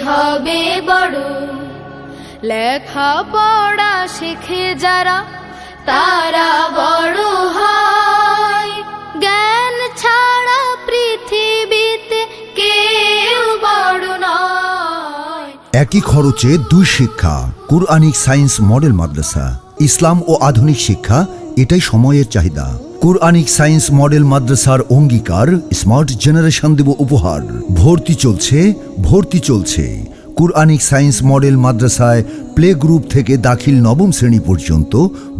হবে বড়। লেখা পড়া শিখে যারা তারা বড় হয়, জ্ঞান ছাড়া পৃথিবীতে কেউ বড় নয়। একই খরচে দুই শিক্ষা, কুরআনিক সায়েন্স মডেল মাদ্রাসা। ইসলাম ও আধুনিক শিক্ষা, এটাই সময়ের চাহিদা। কুরআনিক সায়েন্স মডেল মাদ্রাসার অঙ্গীকার, স্মার্ট জেনারেশন দেব উপহার। ভর্তি চলছে। কুরআনিক সায়েন্স মডেল মাদ্রাসায় প্লে গ্রুপ থেকে দাখিল নবম শ্রেণী পর্যন্ত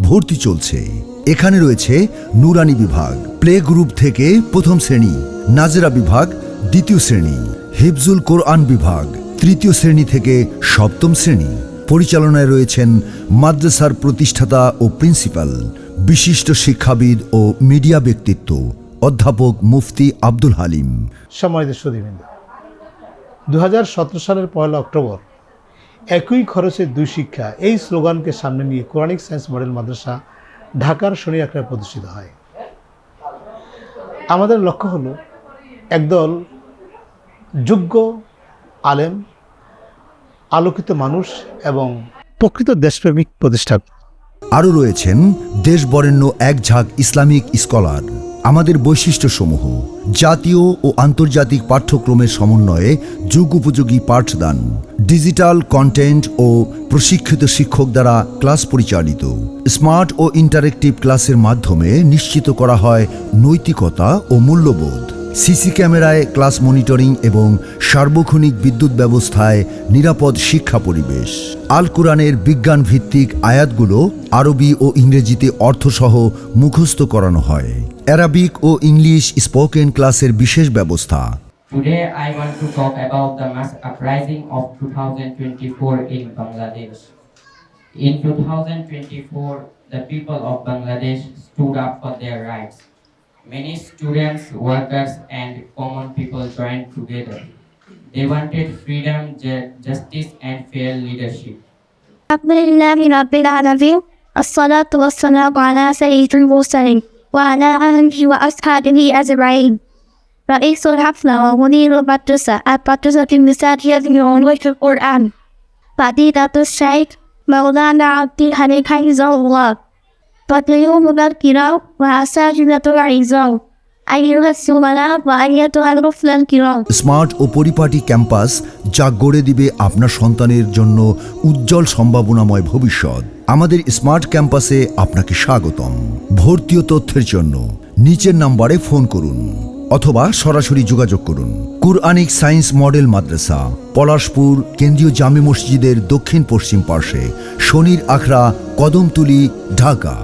ভর্তি চলছে। এখানে রয়েছে নুরানি বিভাগ, প্লে গ্রুপ থেকে প্রথম শ্রেণী, নাজেরা বিভাগ দ্বিতীয় শ্রেণী, হিফজুল কোরআন বিভাগ তৃতীয় শ্রেণী থেকে সপ্তম শ্রেণী। পরিচালনায় রয়েছেন মাদ্রাসার প্রতিষ্ঠাতা ও প্রিন্সিপাল, বিশিষ্ট শিক্ষাবিদ ও মিডিয়া ব্যক্তিত্ব অধ্যাপক মুফতি আব্দুল হালিম। সম্মানিত সুধীবৃন্দ, 2017 সালের 1 অক্টোবর একই খরচে দুই শিক্ষা এই স্লোগানকে সামনে নিয়ে কুরআনিক সায়েন্স মডেল মাদ্রাসা ঢাকার শনি আখড়ায় প্রতিষ্ঠিত হয়। আমাদের লক্ষ্য হলো একদল যোগ্য আলেম, আলোকিত মানুষ এবং প্রকৃত দেশপ্রেমিক প্রতিষ্ঠা। আরও রয়েছেন দেশ বরেণ্য এক ঝাঁক ইসলামিক স্কলার। আমাদের বৈশিষ্ট্যসমূহ: জাতীয় ও আন্তর্জাতিক পাঠ্যক্রমের সমন্বয়ে যুগ উপযোগী পাঠদান, ডিজিটাল কন্টেন্ট ও প্রশিক্ষিত শিক্ষক দ্বারা ক্লাস পরিচালিত, স্মার্ট ও ইন্টারেক্টিভ ক্লাসের মাধ্যমে নিশ্চিত করা হয় নৈতিকতা ও মূল্যবোধ, সিসি ক্যামেরায় ক্লাস মনিটরিং এবং সার্বক্ষণিক বিদ্যুৎ ব্যবস্থায় নিরাপদ শিক্ষা পরিবেশ। আল কুরআনের বিজ্ঞান ভিত্তিক আয়াতগুলো আরবি ও ইংরেজিতে অর্থসহ মুখস্থ করানো হয়। অ্যারাবিক ও ইংলিশ স্পোকেন ক্লাসের বিশেষ ব্যবস্থা। Today I want to talk about the mass uprising of 2024 in Bangladesh. In 2024, the people of Bangladesh stood up for their rights. Many students, workers, and common people joined together. They wanted freedom, justice, and fair leadership. Alhamdulillahi Rabbil Alamin. As-salatu was-salamu ala sayyidil mursalin wa ala alihi wa ashabihi ajma'in. Ra'isul hafla wa munirul madrasa al-madrasatul misaliyatul ulumul Quran. Fadilatul Shaykh Maulana Abdul Halim Hafizahullah. Fadliyumul kiram wa asatidatul izam. Smart ও পরিপাটি campus, যা গড়ে দিবে আপনার সন্তানের জন্য উজ্জ্বল সম্ভাবনাময় ভবিষ্যৎ। আমাদের স্মার্ট ক্যাম্পাসে আপনাকে স্বাগতম। ভর্তি ও তথ্যের জন্য নিচের নাম্বারে ফোন করুন অথবা সরাসরি যোগাযোগ করুন। কুরআনিক সায়েন্স মডেল মাদ্রাসা, পলাশপুর কেন্দ্রীয় জামে মসজিদের দক্ষিণ পশ্চিম পার্শ্বে, শনির আখড়া, কদমতলী, ঢাকা।